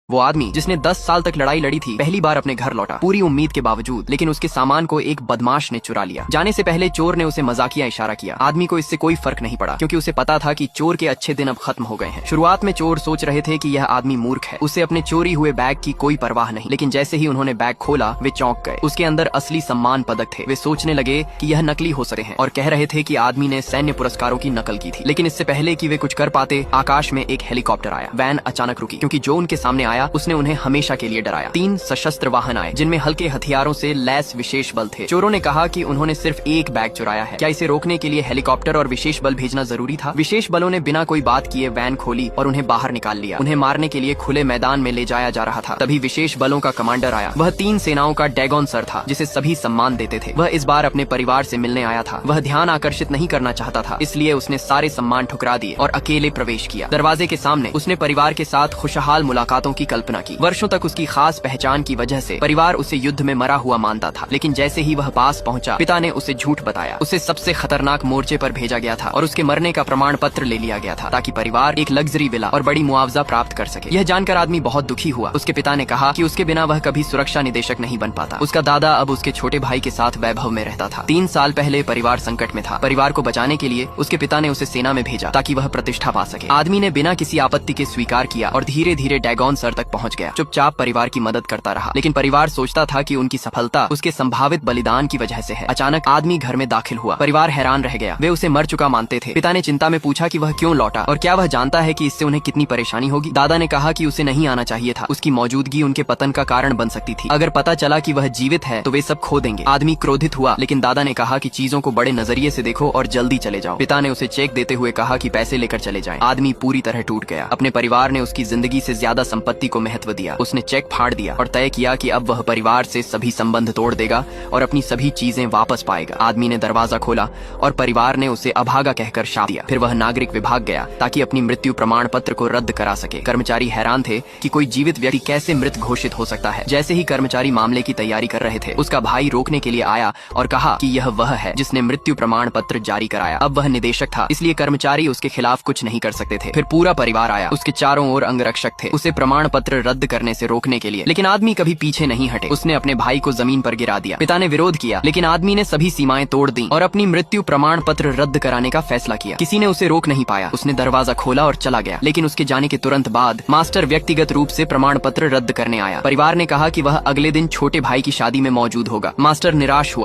वो आदमी जिसने 10 साल तक लड़ाई लड़ी थी पहली बार अपने घर लौटा, पूरी उम्मीद के बावजूद। लेकिन उसके सामान को एक बदमाश ने चुरा लिया। जाने से पहले चोर ने उसे मजाकिया इशारा किया। आदमी को इससे कोई फर्क नहीं पड़ा, क्योंकि उसे पता था कि चोर के अच्छे दिन अब खत्म हो गए हैं। शुरुआत में चोर सोच रहे थे कि यह आदमी मूर्ख है, उसे अपने चोरी हुए बैग की कोई परवाह नहीं। लेकिन जैसे ही उन्होंने बैग खोला वे चौंक गए। उसके अंदर असली सम्मान पदक थे। वे सोचने लगे कि यह नकली हो सकते हैं और कह रहे थे कि आदमी ने सैन्य पुरस्कारों की नकल की थी। लेकिन इससे पहले कि वे कुछ कर पाते, आकाश में एक हेलीकॉप्टर आया। वैन अचानक रुकी, क्योंकि जो उनके सामने आया उसने उन्हें हमेशा के लिए डराया। 3 सशस्त्र वाहन आए, जिनमें हल्के हथियारों से लैस विशेष बल थे। चोरों ने कहा कि उन्होंने सिर्फ एक बैग चुराया है, क्या इसे रोकने के लिए हेलीकॉप्टर और विशेष बल भेजना जरूरी था? विशेष बलों ने बिना कोई बात किए वैन खोली और उन्हें बाहर निकाल लिया। उन्हें मारने के लिए खुले मैदान में ले जाया जा रहा था। तभी विशेष बलों का कमांडर आया। वह 3 सेनाओं का डैगॉन सर था, जिसे सभी सम्मान देते थे। वह इस बार अपने परिवार से मिलने आया था। वह ध्यान आकर्षित नहीं करना चाहता था, इसलिए उसने सारे सम्मान ठुकरा दिए और अकेले प्रवेश किया। दरवाजे के सामने उसने परिवार के साथ खुशहाल मुलाकातों की कल्पना की। वर्षों तक उसकी खास पहचान की वजह से परिवार उसे युद्ध में मरा हुआ मानता था। लेकिन जैसे ही वह पास पहुंचा, पिता ने उसे झूठ बताया। उसे सबसे खतरनाक मोर्चे पर भेजा गया था और उसके मरने का प्रमाण पत्र ले लिया गया था, ताकि परिवार एक लग्जरी विला और बड़ी मुआवजा प्राप्त कर सके। यह जानकर आदमी बहुत दुखी हुआ। उसके पिता ने कहा कि उसके बिना वह कभी सुरक्षा निदेशक नहीं बन पाता। उसका दादा अब उसके छोटे भाई के साथ वैभव में रहता था। 3 साल पहले परिवार संकट में था। परिवार को बचाने के लिए उसके पिता ने उसे सेना में भेजा, ताकि वह प्रतिष्ठा पा सके। आदमी ने बिना किसी आपत्ति के स्वीकार किया और धीरे धीरे डैगॉन सर तक पहुंच गया। चुपचाप परिवार की मदद करता रहा, लेकिन परिवार सोचता था कि उनकी सफलता उसके संभावित बलिदान की वजह से है। अचानक आदमी घर में दाखिल हुआ। परिवार हैरान रह गया। वे उसे मर चुका मानते थे। पिता ने चिंता में पूछा कि वह क्यों लौटा और क्या वह जानता है कि इससे उन्हें कितनी परेशानी होगी। दादा ने कहा कि उसे नहीं आना चाहिए था। उसकी मौजूदगी उनके पतन का कारण बन सकती थी। अगर पता चला कि वह जीवित है तो वे सब खो देंगे। आदमी क्रोधित हुआ, लेकिन दादा ने कहा कि चीजों को बड़े नजरिए से देखो और जल्दी चले जाओ। पिता ने उसे चेक देते हुए कहा कि पैसे लेकर चले जाएं। आदमी पूरी तरह टूट गया। अपने परिवार ने उसकी जिंदगी से ज्यादा संपत्ति को महत्व दिया। उसने चेक फाड़ दिया और तय किया कि अब वह परिवार से सभी संबंध तोड़ देगा और अपनी सभी चीजें वापस पाएगा। आदमी ने दरवाजा खोला और परिवार ने उसे अभागा कहकर शाप दिया। फिर वह नागरिक विभाग गया, ताकि अपनी मृत्यु प्रमाण पत्र को रद्द करा सके। कर्मचारी हैरान थे कि कोई जीवित व्यक्ति कैसे मृत घोषित हो सकता है। जैसे ही कर्मचारी मामले की तैयारी कर रहे थे, उसका भाई रोकने के लिए आया और कहा कि यह वह है जिसने मृत्यु प्रमाण पत्र जारी कराया। अब वह निदेशक था, इसलिए कर्मचारी उसके खिलाफ कुछ नहीं कर सकते थे। फिर पूरा परिवार आया। उसके चारों ओर अंगरक्षक थे, उसे प्रमाण पत्र रद्द करने से रोकने के लिए। लेकिन आदमी कभी पीछे नहीं हटे। उसने अपने भाई को जमीन पर गिरा दिया। पिता ने विरोध किया, लेकिन आदमी ने सभी सीमाएं तोड़ दी और अपनी मृत्यु प्रमाण पत्र रद्द कराने का फैसला किया। किसी ने उसे रोक नहीं पाया। उसने दरवाजा खोला और चला गया। लेकिन उसके जाने के तुरंत बाद मास्टर व्यक्तिगत रूप से प्रमाण पत्र रद्द करने आया। परिवार ने कहा कि वह अगले दिन छोटे भाई की शादी में मौजूद होगा। मास्टर निराश हुआ।